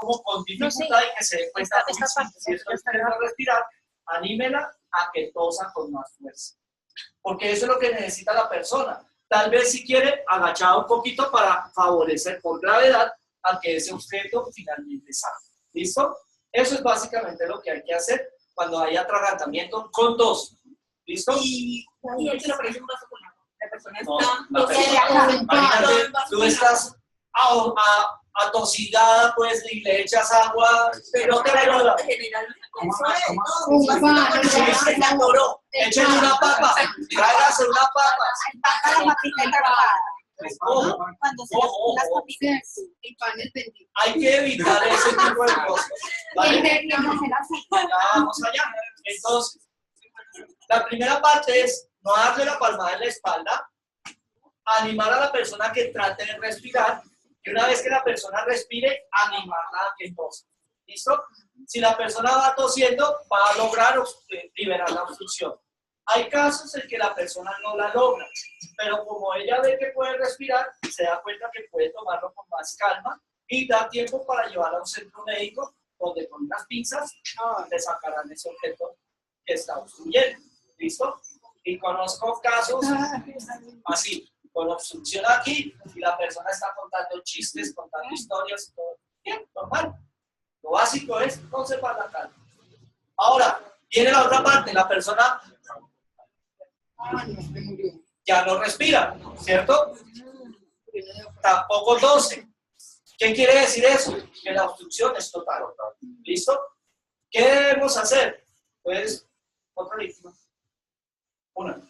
como con dificultad y que se dé cuenta que si esto empieza a respirar, anímela a que tosa con más fuerza. Porque eso es lo que necesita la persona. Tal vez si quiere agachar un poquito para favorecer por gravedad a que ese objeto finalmente salga. ¿Listo? Eso es básicamente lo que hay que hacer cuando hay atragantamiento con tos. ¿Listo? Y él se le aparece un vaso con agua. La persona No, está... imagínate, tú estás atosigada, pues, y le echas agua, pero no te ayuda. Generalmente, Echen una papa, tráigase una papa. Hay que evitar ese tipo de cosas. ¿Vale? Ya vamos allá. Entonces, la primera parte es no darle la palmada en la espalda, animar a la persona que trate de respirar, y una vez que la persona respire, animarla a que tosa. ¿Listo? Si la persona va tosiendo, va a lograr liberar la obstrucción. Hay casos en que la persona no la logra, pero como ella ve que puede respirar, se da cuenta que puede tomarlo con más calma y da tiempo para llevarla a un centro médico donde con unas pinzas le sacarán ese objeto que está obstruyendo. ¿Listo? Y conozco casos así, con obstrucción aquí y la persona está contando chistes, contando historias y todo. Bien, normal. Lo básico es conservar la calma. Ahora, viene la otra parte, la persona ya no respira, ¿cierto? Tampoco tose. ¿Qué quiere decir eso? Que la obstrucción es total. ¿Listo? ¿Qué debemos hacer? Pues, otra víctima. Una.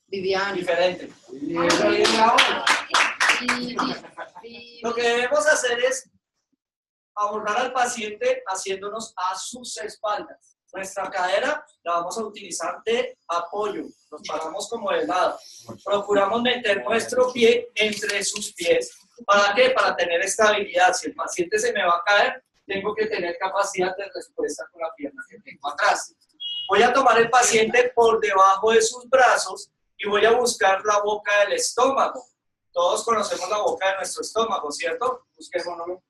Viviana. Diferente. Lo que debemos hacer es abordar al paciente haciéndonos a sus espaldas. Nuestra cadera la vamos a utilizar de apoyo. Nos paramos como de lado. Procuramos meter nuestro pie entre sus pies. ¿Para qué? Para tener estabilidad. Si el paciente se me va a caer, tengo que tener capacidad de respuesta con la pierna que tengo atrás. Voy a tomar el paciente por debajo de sus brazos y voy a buscar la boca del estómago. Todos conocemos la boca de nuestro estómago, ¿cierto? Busquémoslo.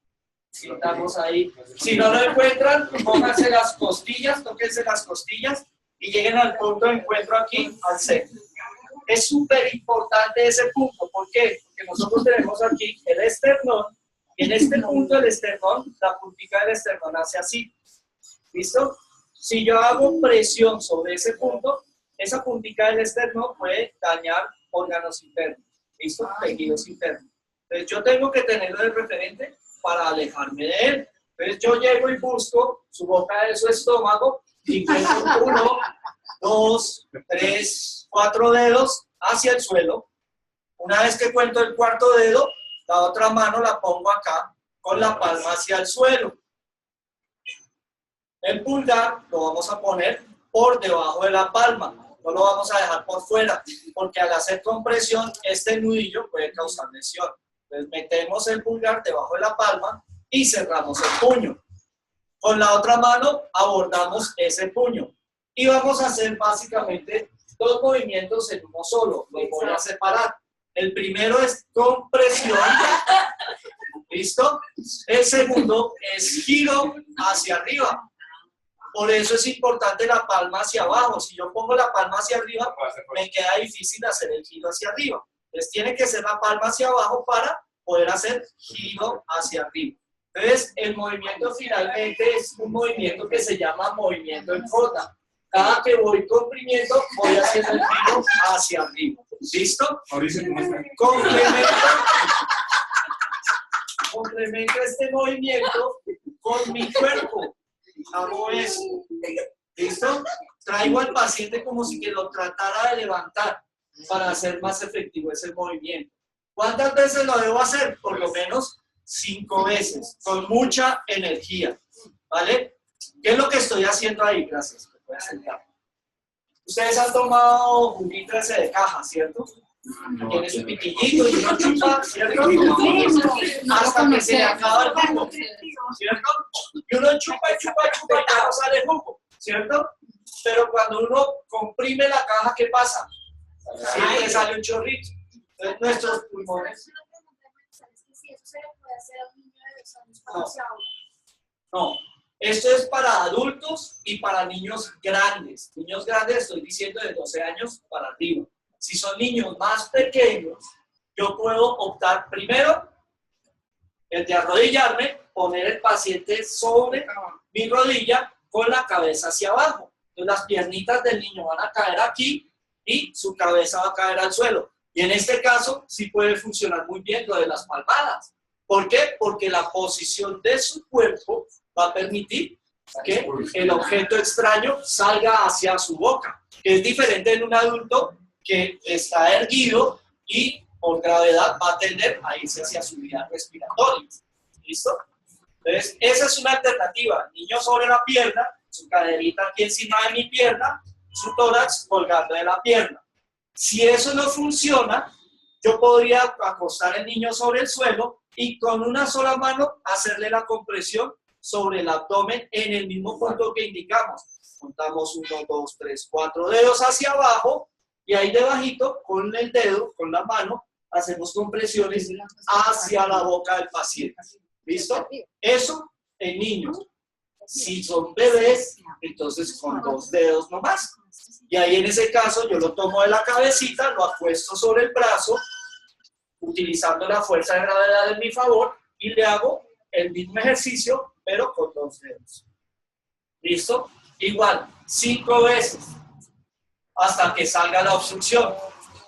Sintamos ahí. Si no lo encuentran, pónganse las costillas, tóquense las costillas y lleguen al punto de encuentro aquí, al centro. Es súper importante ese punto. ¿Por qué? Porque nosotros tenemos aquí el esternón y en este punto del esternón, la puntica del esternón hace así. ¿Listo? Si yo hago presión sobre ese punto, esa puntica del esternón puede dañar órganos internos. ¿Listo? Tejidos internos. Entonces yo tengo que tenerlo de referente para alejarme de él. Entonces yo llego y busco su boca de su estómago y cuento 1, 2, 3, 4 dedos hacia el suelo. Una vez que cuento el cuarto dedo, la otra mano la pongo acá con la palma hacia el suelo. El pulgar lo vamos a poner por debajo de la palma. No lo vamos a dejar por fuera, porque al hacer compresión, este nudillo puede causar lesión. Entonces metemos el pulgar debajo de la palma y cerramos el puño. Con la otra mano abordamos ese puño. Y vamos a hacer básicamente 2 movimientos en uno solo. Los voy a separar. El primero es compresión. ¿Listo? El segundo es giro hacia arriba. Por eso es importante la palma hacia abajo. Si yo pongo la palma hacia arriba, me queda difícil hacer el giro hacia arriba. Entonces tiene que ser la palma hacia abajo para poder hacer giro hacia arriba. Entonces el movimiento finalmente es un movimiento que se llama movimiento en J. Cada que voy comprimiendo, voy haciendo el giro hacia arriba. ¿Listo? Complemento este movimiento con mi cuerpo. Hago eso. ¿Listo? Traigo al paciente como si que lo tratara de levantar para hacer más efectivo ese movimiento. ¿Cuántas veces lo debo hacer? Por lo menos 5 veces, con mucha energía. ¿Vale? ¿Qué es lo que estoy haciendo ahí? Gracias. Me voy a sentar. Ustedes han tomado juguito ese de caja, ¿cierto? Tiene su pitillito y uno chupa, ¿cierto? Hasta que se le acaba el jugo, ¿cierto? Y uno chupa y chupa y chupa y ya no sale jugo, ¿cierto? Pero cuando uno comprime la caja, ¿qué pasa? Siempre sale un chorrito. Entonces nuestros pulmones... No, esto es para adultos y para niños grandes. Niños grandes estoy diciendo de 12 años para arriba. Si son niños más pequeños, yo puedo optar primero el de arrodillarme, poner el paciente sobre mi rodilla con la cabeza hacia abajo. Entonces las piernitas del niño van a caer aquí y su cabeza va a caer al suelo. Y en este caso sí puede funcionar muy bien lo de las palmadas. ¿Por qué? Porque la posición de su cuerpo va a permitir que el objeto extraño salga hacia su boca, que es diferente en un adulto que está erguido y por gravedad va a tender a irse hacia su vía respiratoria. ¿Listo? Entonces, esa es una alternativa. Niño sobre la pierna, su caderita aquí encima de mi pierna, su tórax colgando de la pierna. Si eso no funciona, yo podría acostar al niño sobre el suelo y con una sola mano hacerle la compresión sobre el abdomen en el mismo punto que indicamos. Contamos 1, 2, 3, 4 dedos hacia abajo y ahí debajito con el dedo, con la mano, hacemos compresiones hacia la boca del paciente. ¿Listo? Eso en niños. Si son bebés, entonces con 2 dedos nomás. Y ahí en ese caso yo lo tomo de la cabecita, lo acuesto sobre el brazo, utilizando la fuerza de gravedad en mi favor y le hago el mismo ejercicio, pero con 2 dedos. ¿Listo? Igual, 5 veces hasta que salga la obstrucción.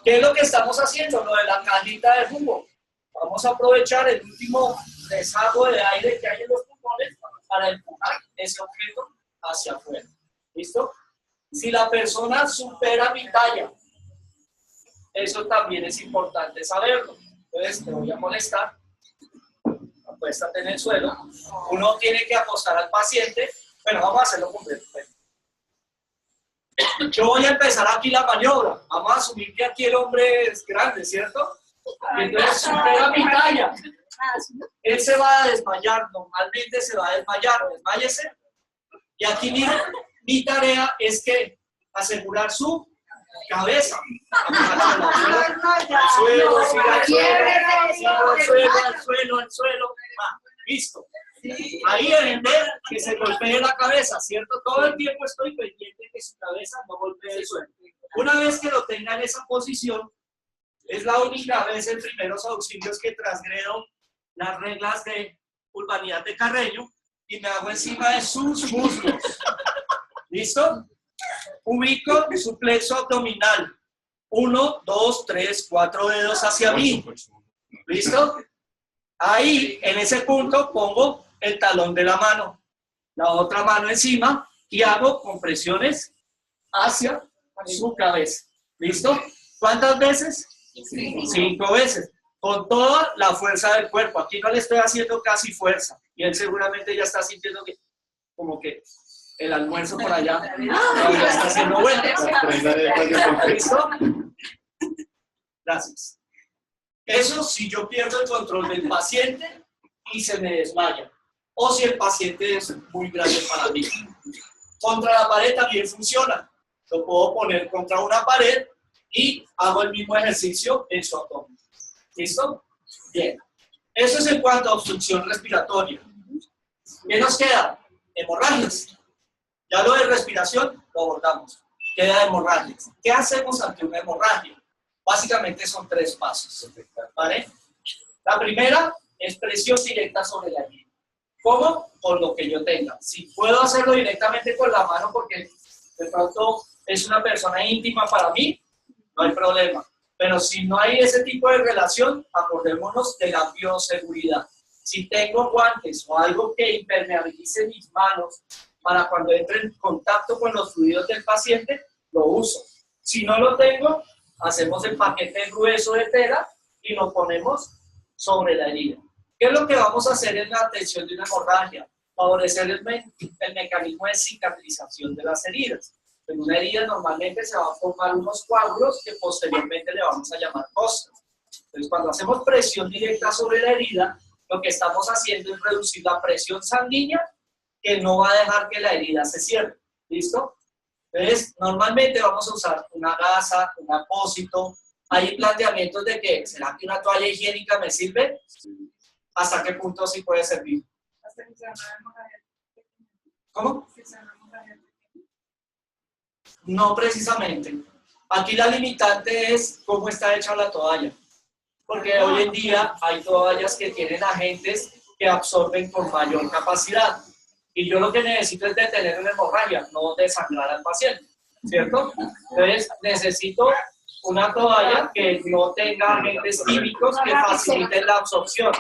¿Qué es lo que estamos haciendo? Lo de la cajita de jugo. Vamos a aprovechar el último desagüe de aire que hay en los pulmones para empujar ese objeto hacia afuera. ¿Listo? Si la persona supera mi talla, eso también es importante saberlo. Entonces te voy a molestar. Acuéstate en el suelo. Uno tiene que acostar al paciente. Bueno, vamos a hacerlo completo. Yo voy a empezar aquí la maniobra. Vamos a asumir que aquí el hombre es grande, ¿cierto? Entonces supera mi talla. Él se va a desmayar, normalmente se va a desmayar, desmáyese. Y aquí mi tarea es que asegurar su cabeza. Al suelo, al suelo. Listo. Ahí deben ver que se golpee la cabeza, ¿cierto? Todo el tiempo estoy pendiente que su cabeza no golpee el suelo. Una vez que lo tenga en esa posición, es la única vez en primeros auxilios que transgredo las reglas de urbanidad de Carreño y me hago encima de sus muslos. ¿Listo? Ubico su plexo abdominal. 1, 2, 3, 4 dedos hacia mí. ¿Listo? Ahí, en ese punto, pongo el talón de la mano, la otra mano encima y hago compresiones hacia su cabeza. ¿Listo? ¿Cuántas veces? 5 veces. Con toda la fuerza del cuerpo. Aquí no le estoy haciendo casi fuerza. Y él seguramente ya está sintiendo que, como que el almuerzo por allá ya está haciendo bueno. ¿Listo? Gracias. Eso si yo pierdo el control del paciente y se me desmaya. O si el paciente es muy grande para mí. Contra la pared también funciona. Lo puedo poner contra una pared y hago el mismo ejercicio en su abdomen. ¿Listo? Bien. Eso es en cuanto a obstrucción respiratoria. ¿Qué nos queda? Hemorragias. Ya lo de respiración lo abordamos. Queda hemorragias. ¿Qué hacemos ante una hemorragia? Básicamente son 3 pasos. ¿Vale? La primera es presión directa sobre la herida. ¿Cómo? Con lo que yo tenga. Si puedo hacerlo directamente con la mano porque de pronto es una persona íntima para mí, no hay problema. Pero si no hay ese tipo de relación, acordémonos de la bioseguridad. Si tengo guantes o algo que impermeabilice mis manos para cuando entre en contacto con los fluidos del paciente, lo uso. Si no lo tengo, hacemos el paquete grueso de tela y lo ponemos sobre la herida. ¿Qué es lo que vamos a hacer en la atención de una hemorragia? Favorecer el mecanismo de cicatrización de las heridas. En una herida normalmente se van a formar unos coágulos que posteriormente le vamos a llamar costras. Entonces, cuando hacemos presión directa sobre la herida, lo que estamos haciendo es reducir la presión sanguínea que no va a dejar que la herida se cierre. ¿Listo? Entonces, normalmente vamos a usar una gasa, un apósito. Hay planteamientos de que, ¿será que una toalla higiénica me sirve? ¿Hasta qué punto sí puede servir? Hasta que se van a hemorragia. ¿Cómo? Que se van a hemorragia. No precisamente. Aquí la limitante es cómo está hecha la toalla. Porque hoy en día hay toallas que tienen agentes que absorben con mayor capacidad. Y yo lo que necesito es detener una hemorragia, no desangrar al paciente, ¿cierto? Entonces necesito una toalla que no tenga agentes químicos que faciliten la absorción.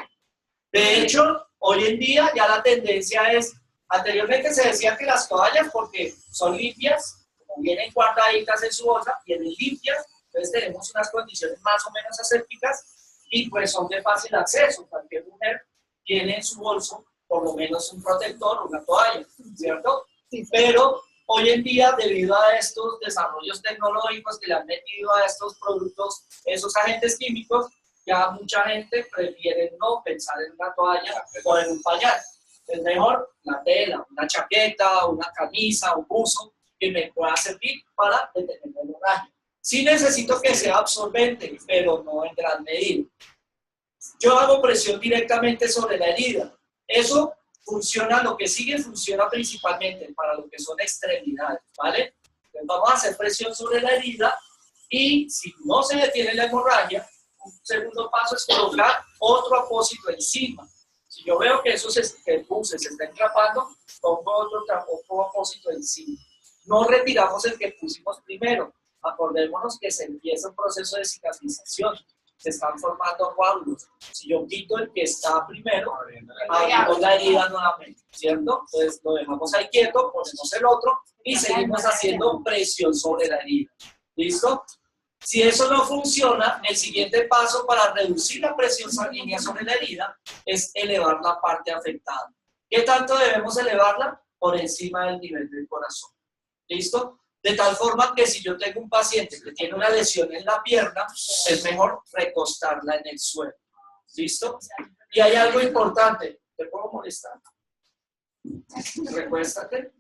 De hecho, hoy en día ya la tendencia es, anteriormente se decía que las toallas, porque son limpias, como vienen guardaditas en su bolsa, vienen limpias, entonces tenemos unas condiciones más o menos asépticas y pues son de fácil acceso. Cualquier mujer tiene en su bolso por lo menos un protector, una toalla, ¿cierto? Sí. Pero hoy en día, debido a estos desarrollos tecnológicos que le han metido a estos productos, esos agentes químicos, ya mucha gente prefiere no pensar en una toalla o en un pañal. Es mejor la tela, una chaqueta, una camisa, un buzo que me pueda servir para detener la hemorragia. Sí necesito que sea absorbente, pero no en gran medida. Yo hago presión directamente sobre la herida. Eso funciona, lo que sigue funciona principalmente para lo que son extremidades, ¿vale? Entonces vamos a hacer presión sobre la herida y si no se detiene la hemorragia, un segundo paso es colocar otro apósito encima. Si yo veo que el pulse se está entrapando, pongo otro apósito encima. No retiramos el que pusimos primero. Acordémonos que se empieza un proceso de cicatrización. Se están formando coágulos. Si yo quito el que está primero, abrimos la herida nuevamente, ¿cierto? Entonces lo dejamos ahí quieto, ponemos el otro y seguimos haciendo presión sobre la herida. ¿Listo? Si eso no funciona, el siguiente paso para reducir la presión sanguínea sobre la herida es elevar la parte afectada. ¿Qué tanto debemos elevarla? Por encima del nivel del corazón. ¿Listo? De tal forma que si yo tengo un paciente que tiene una lesión en la pierna, es mejor recostarla en el suelo. ¿Listo? Y hay algo importante. ¿Te puedo molestar? Recuéstate.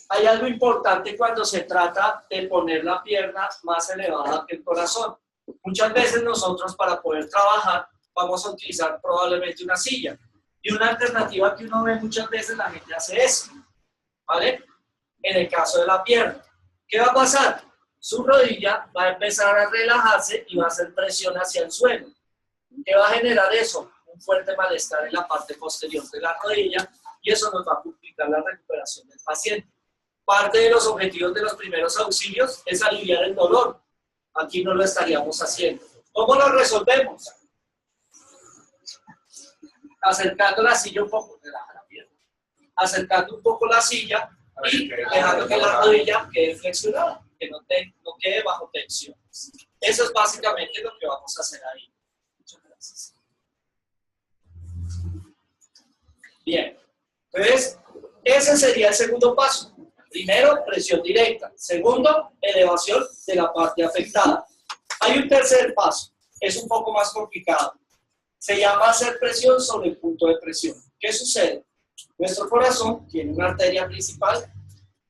Hay algo importante cuando se trata de poner la pierna más elevada que el corazón. Muchas veces nosotros para poder trabajar vamos a utilizar probablemente una silla. Y una alternativa que uno ve muchas veces la gente hace eso. ¿Vale? En el caso de la pierna, ¿qué va a pasar? Su rodilla va a empezar a relajarse y va a hacer presión hacia el suelo. ¿Qué va a generar eso? Un fuerte malestar en la parte posterior de la rodilla y eso nos va a complicar la recuperación del paciente. Parte de los objetivos de los primeros auxilios es aliviar el dolor. Aquí no lo estaríamos haciendo. ¿Cómo lo resolvemos? Acercando la silla un poco, relaja la pierna. Acercando un poco la silla y dejando que la rodilla quede flexionada, que no quede bajo tensión. Eso es básicamente lo que vamos a hacer ahí. Muchas gracias. Bien, entonces ese sería el segundo paso. Primero, presión directa. Segundo, elevación de la parte afectada. Hay un tercer paso, es un poco más complicado. Se llama hacer presión sobre el punto de presión. ¿Qué sucede? Nuestro corazón tiene una arteria principal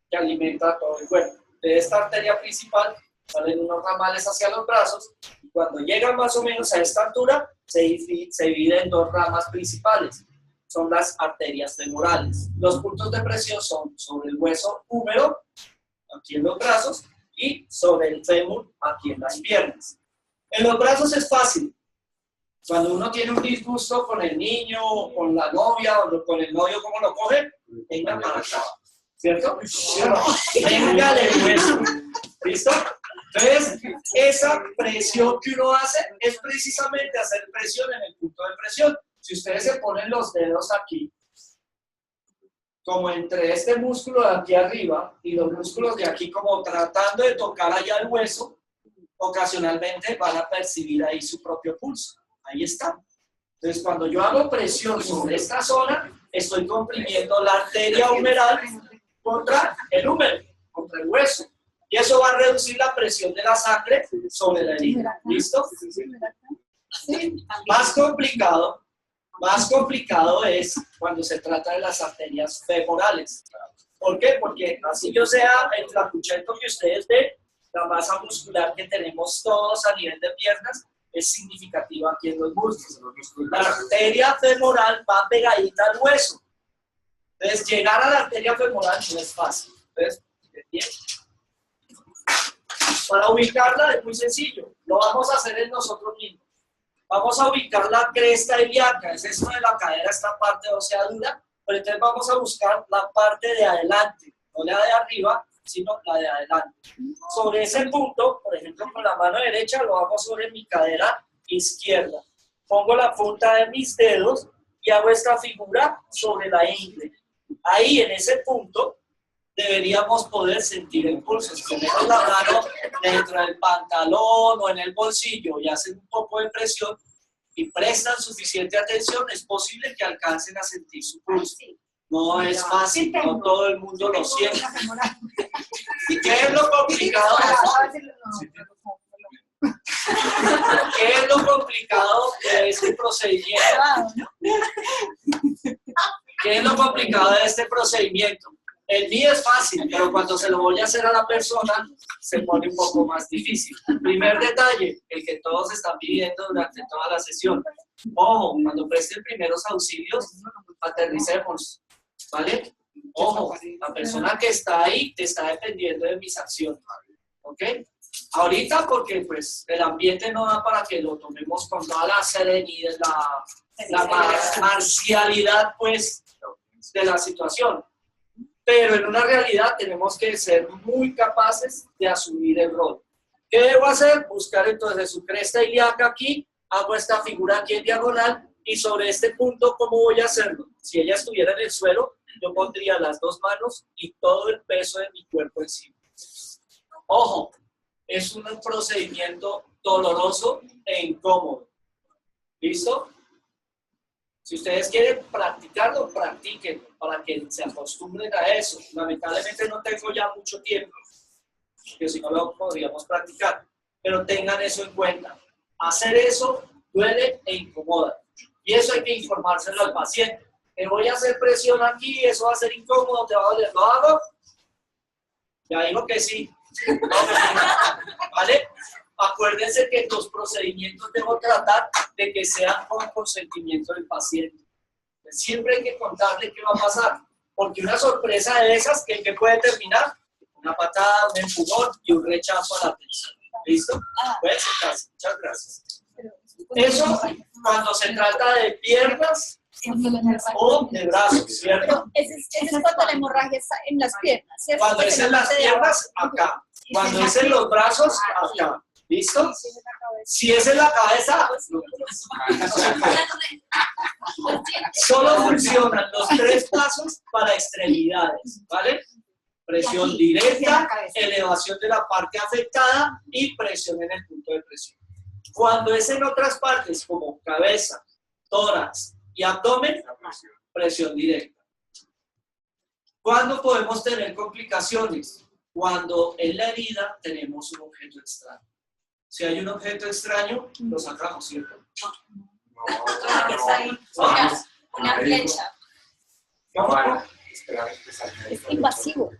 que alimenta todo el cuerpo. De esta arteria principal salen unos ramales hacia los brazos y cuando llegan más o menos a esta altura se divide en dos ramas principales. Son las arterias femorales. Los puntos de presión son sobre el hueso húmero, aquí en los brazos, y sobre el fémur, aquí en las piernas. En los brazos es fácil. Cuando uno tiene un disgusto con el niño, o con la novia, o con el novio, ¿cómo lo coge? Venga para acá, ¿cierto? Venga de hueso. ¿Listo? Entonces, esa presión que uno hace es precisamente hacer presión en el punto de presión. Si ustedes se ponen los dedos aquí, como entre este músculo de aquí arriba y los músculos de aquí, como tratando de tocar allá el hueso, ocasionalmente van a percibir ahí su propio pulso. Ahí está. Entonces, cuando yo hago presión sobre esta zona, estoy comprimiendo la arteria humeral contra el húmero, contra el hueso. Y eso va a reducir la presión de la sangre sobre la herida. ¿Listo? Más complicado es cuando se trata de las arterias femorales. ¿Por qué? Porque así yo sea el flacuchento que ustedes ven, la masa muscular que tenemos todos a nivel de piernas, es significativa aquí en los músculos. La arteria femoral va pegadita al hueso. Entonces, llegar a la arteria femoral no es fácil. Entonces, bien. Para ubicarla es muy sencillo. Lo vamos a hacer en nosotros mismos. Vamos a ubicar la cresta ilíaca. Es esto de la cadera, esta parte ósea dura. Pero entonces vamos a buscar la parte de adelante. No la de arriba, sino la de adelante. Sobre ese punto, por ejemplo, con la mano derecha lo hago sobre mi cadera izquierda. Pongo la punta de mis dedos y hago esta figura sobre la ingle. Ahí, en ese punto, deberíamos poder sentir el pulso. Si tenemos la mano dentro del pantalón o en el bolsillo y hacen un poco de presión y prestan suficiente atención, es posible que alcancen a sentir su pulso. No es fácil, no todo el mundo lo siente. ¿Y qué es lo complicado? ¿Qué es lo complicado de este procedimiento? ¿Qué es lo complicado de este procedimiento? El mío es fácil, pero cuando se lo voy a hacer a la persona, se pone un poco más difícil. Primer detalle, el que todos están pidiendo durante toda la sesión. Ojo, cuando presten primeros auxilios, aterricemos, ¿vale? Ojo, la persona que está ahí te está dependiendo de mis acciones, ¿ok? Ahorita porque pues el ambiente no da para que lo tomemos con toda la serenidad, la marcialidad pues de la situación. Pero en una realidad tenemos que ser muy capaces de asumir el rol. ¿Qué debo hacer? Buscar entonces su cresta ilíaca aquí, hago esta figura aquí en diagonal y sobre este punto, ¿cómo voy a hacerlo? Si ella estuviera en el suelo, yo pondría las dos manos y todo el peso de mi cuerpo encima. Ojo, es un procedimiento doloroso e incómodo. ¿Listo? Si ustedes quieren practicarlo, practíquenlo para que se acostumbren a eso. Lamentablemente no tengo ya mucho tiempo, que si no lo podríamos practicar, pero tengan eso en cuenta. Hacer eso duele e incomoda. Y eso hay que informárselo al paciente. Te voy a hacer presión aquí, eso va a ser incómodo, te va a doler. ¿Lo hago? Ya digo que sí. No, ¿vale? Acuérdense que los procedimientos debo tratar de que sean con consentimiento del paciente. Siempre hay que contarle qué va a pasar, porque una sorpresa de esas, ¿qué puede terminar? Una patada, un empujón y un rechazo a la atención. ¿Listo? Pueden sentarse. Muchas gracias. Eso cuando se trata de piernas o de brazos, ¿cierto? Ese es cuando la hemorragia está en las piernas, ¿cierto? Cuando es en las piernas, acá. Cuando es en los brazos, acá. ¿Listo? Si es en la cabeza, solo funcionan los tres pasos para extremidades, ¿vale? Presión directa, elevación de la parte afectada y presión en el punto de presión. Cuando es en otras partes como cabeza, tórax y abdomen, presión directa. ¿Cuándo podemos tener complicaciones? Cuando en la herida tenemos un objeto extraño. Si hay un objeto extraño, lo sacamos, ¿cierto? Una flecha. ¿Cómo? Es invasivo.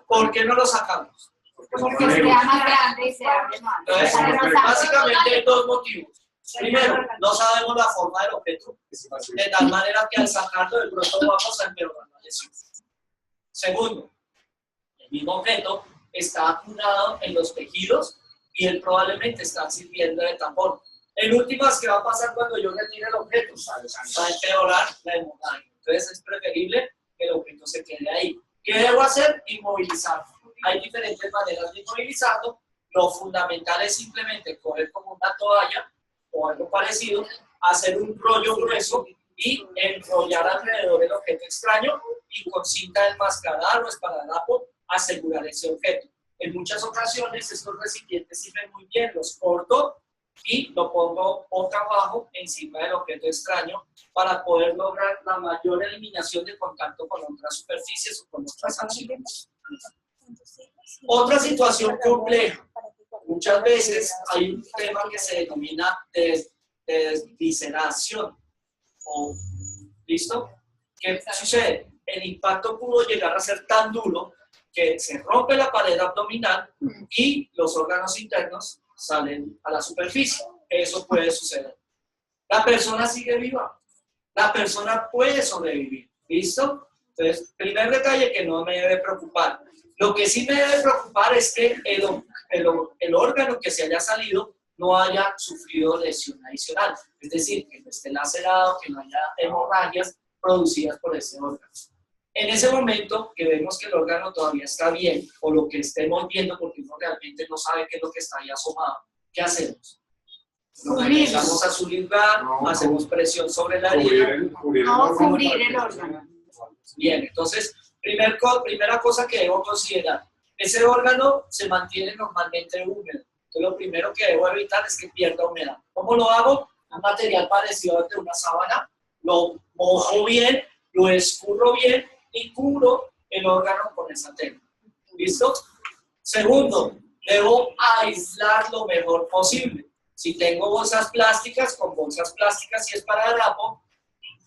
¿Por qué no lo sacamos? Porque se queda más grande y se abre más. Entonces, básicamente hay dos motivos. Primero, no sabemos la forma del objeto, de tal manera que al sacarlo de pronto vamos a empeorar la lesión. Segundo, el mismo objeto está acunado en los tejidos y él probablemente está sirviendo de tampón. En últimas, ¿qué va a pasar cuando yo retire el objeto? Va a empeorar la hemorragia. Entonces es preferible que el objeto se quede ahí. ¿Qué debo hacer? Inmovilizarlo. Hay diferentes maneras de inmovilizarlo. Lo fundamental es simplemente coger como una toalla o algo parecido, hacer un rollo grueso y enrollar alrededor del objeto extraño y con cinta enmascarada o esparadrapo asegurar ese objeto. En muchas ocasiones estos recipientes sirven muy bien, los corto y lo pongo boca abajo encima del objeto extraño para poder lograr la mayor eliminación de contacto con otras superficies o con otras acciones. Otra situación compleja. Muchas veces hay un tema que se denomina desvisceración. ¿Listo? ¿Qué sucede? El impacto pudo llegar a ser tan duro que se rompe la pared abdominal y los órganos internos salen a la superficie. eso puede suceder. La persona sigue viva. La persona puede sobrevivir. ¿Listo? Entonces, primer detalle que no me debe preocupar. Lo que sí me debe preocupar es que el órgano que se haya salido no haya sufrido lesión adicional. Es decir, que no esté lacerado, que no haya hemorragias producidas por ese órgano. En ese momento que vemos que el órgano todavía está bien, o lo que estemos viendo, porque uno realmente no sabe qué es lo que está ahí asomado, ¿qué hacemos? Nos regresamos a su lugar, hacemos presión sobre la herida. No cubrir el órgano. Bien, entonces, primera cosa que debo considerar, ese órgano se mantiene normalmente húmedo. Entonces, lo primero que debo evitar es que pierda humedad. ¿Cómo lo hago? Un material parecido al de una sábana, lo mojo bien, lo escurro bien y cubro el órgano con esa tela. ¿Listo? Segundo, debo aislar lo mejor posible. Si tengo bolsas plásticas, con bolsas plásticas, si es para harapo,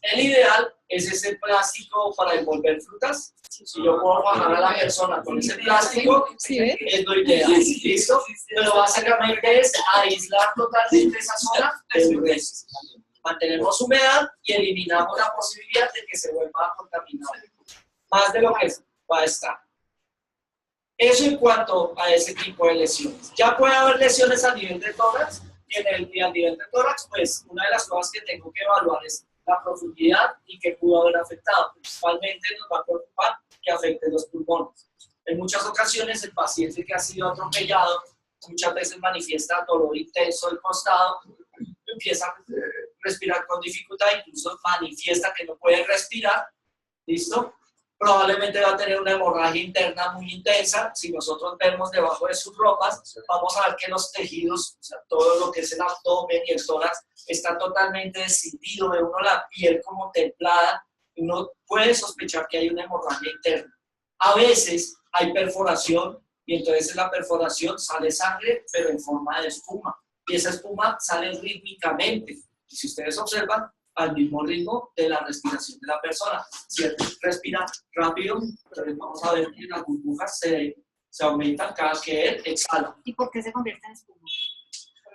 el ideal es ese plástico para envolver frutas. Si yo puedo bajar a la persona con ese plástico, es lo ideal. ¿Listo? Pero básicamente es aislar totalmente esa zona del resto. Mantenemos humedad y eliminamos la posibilidad de que se vuelva a contaminar más de lo que va a estar. Eso en cuanto a ese tipo de lesiones. Ya puede haber lesiones a nivel de tórax, y a nivel de tórax, pues una de las cosas que tengo que evaluar es la profundidad y qué pudo haber afectado. Principalmente nos va a preocupar que afecte los pulmones. En muchas ocasiones el paciente que ha sido atropellado muchas veces manifiesta dolor intenso del costado, empieza a respirar con dificultad, incluso manifiesta que no puede respirar. ¿Listo? Probablemente va a tener una hemorragia interna muy intensa. Si nosotros vemos debajo de sus ropas, vamos a ver que los tejidos, o sea, todo lo que es el abdomen y el tórax, está totalmente descendido, ve uno la piel como templada, y uno puede sospechar que hay una hemorragia interna. A veces hay perforación, y entonces en la perforación sale sangre, pero en forma de espuma, y esa espuma sale rítmicamente. Y si ustedes observan, al mismo ritmo de la respiración de la persona. Si él respira rápido, entonces vamos a ver que las burbujas se aumentan cada que él exhala. ¿Y por qué se convierte en espuma?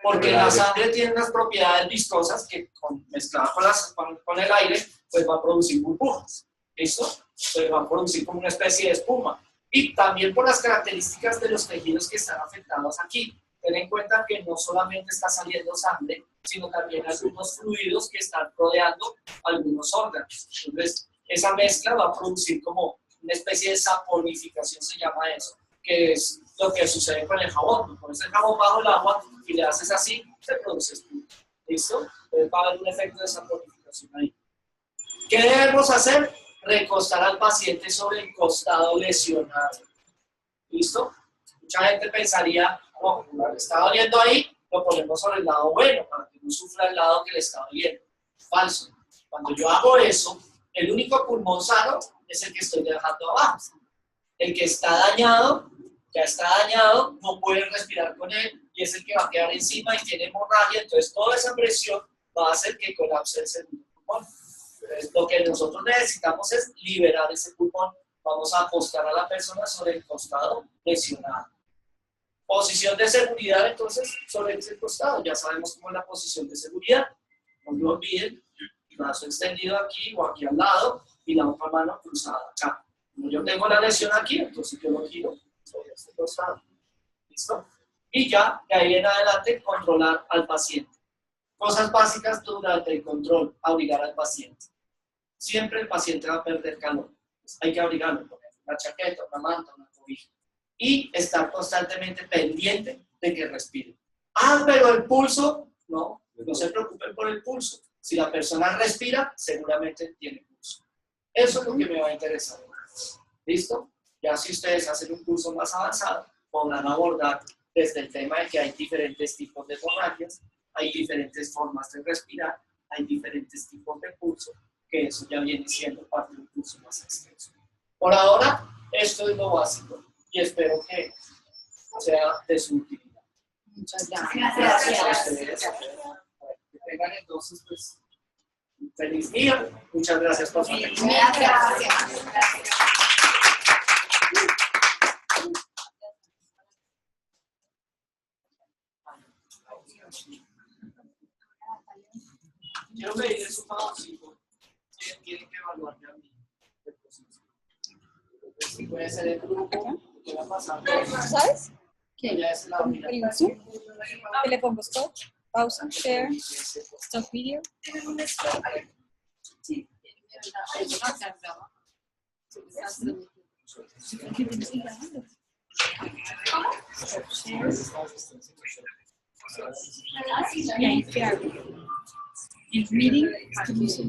Porque la sangre tiene unas propiedades vistosas que mezcladas con el aire, pues va a producir burbujas. ¿Listo? Pues va a producir como una especie de espuma. Y también por las características de los tejidos que están afectados aquí. Ten en cuenta que no solamente está saliendo sangre, sino también algunos fluidos que están rodeando algunos órganos. Entonces, esa mezcla va a producir como una especie de saponificación, se llama eso, que es lo que sucede con el jabón. Tú pones el jabón bajo el agua y le haces así, se produce espuma. ¿Listo? Entonces va a haber un efecto de saponificación ahí. ¿Qué debemos hacer? Recostar al paciente sobre el costado lesionado. ¿Listo? Mucha gente pensaría, no, como le está doliendo ahí, lo ponemos sobre el lado bueno, para que no sufra el lado que le está doliendo. Falso. Cuando yo hago eso, el único pulmón sano es el que estoy dejando abajo. El que está dañado, ya está dañado, no puede respirar con él, y es el que va a quedar encima y tiene hemorragia, entonces toda esa presión va a hacer que colapse el segundo pulmón. Entonces, lo que nosotros necesitamos es liberar ese pulmón. Vamos a acostar a la persona sobre el costado lesionado. Posición de seguridad, entonces, sobre ese costado. Ya sabemos cómo es la posición de seguridad. No lo olviden, brazo extendido aquí o aquí al lado y la otra mano cruzada acá. Como yo tengo la lesión aquí, entonces yo lo giro sobre este costado. ¿Listo? Y ya, de ahí en adelante, controlar al paciente. Cosas básicas durante el control, abrigar al paciente. Siempre el paciente va a perder calor. Pues hay que abrigarlo, poner una chaqueta, una manta, una cobija. Y estar constantemente pendiente de que respire. Ah, pero el pulso, no se preocupen por el pulso. Si la persona respira, seguramente tiene pulso. Eso es lo que me va a interesar. ¿Listo? Ya si ustedes hacen un curso más avanzado, podrán abordar desde el tema de que hay diferentes tipos de hemorragias, hay diferentes formas de respirar, hay diferentes tipos de pulso, que eso ya viene siendo parte de un curso más extenso. Por ahora, esto es lo básico y espero que sea de su utilidad. Muchas Gracias. gracias. Que tengan entonces, pues, un feliz día. Muchas gracias por su atención. Gracias. Quiero medir su favorito. Tienen que evaluarme a mí. Si puede ser el grupo, voy a pasar. ¿Sabes? Ya es la unidad. El Zoom. Que le pongo stop, pausa, share, stop video. Sí. Eso no se graba. ¿Qué tienes que grabar? Y ahí, ¿qué hago? El reading, ¿cómo se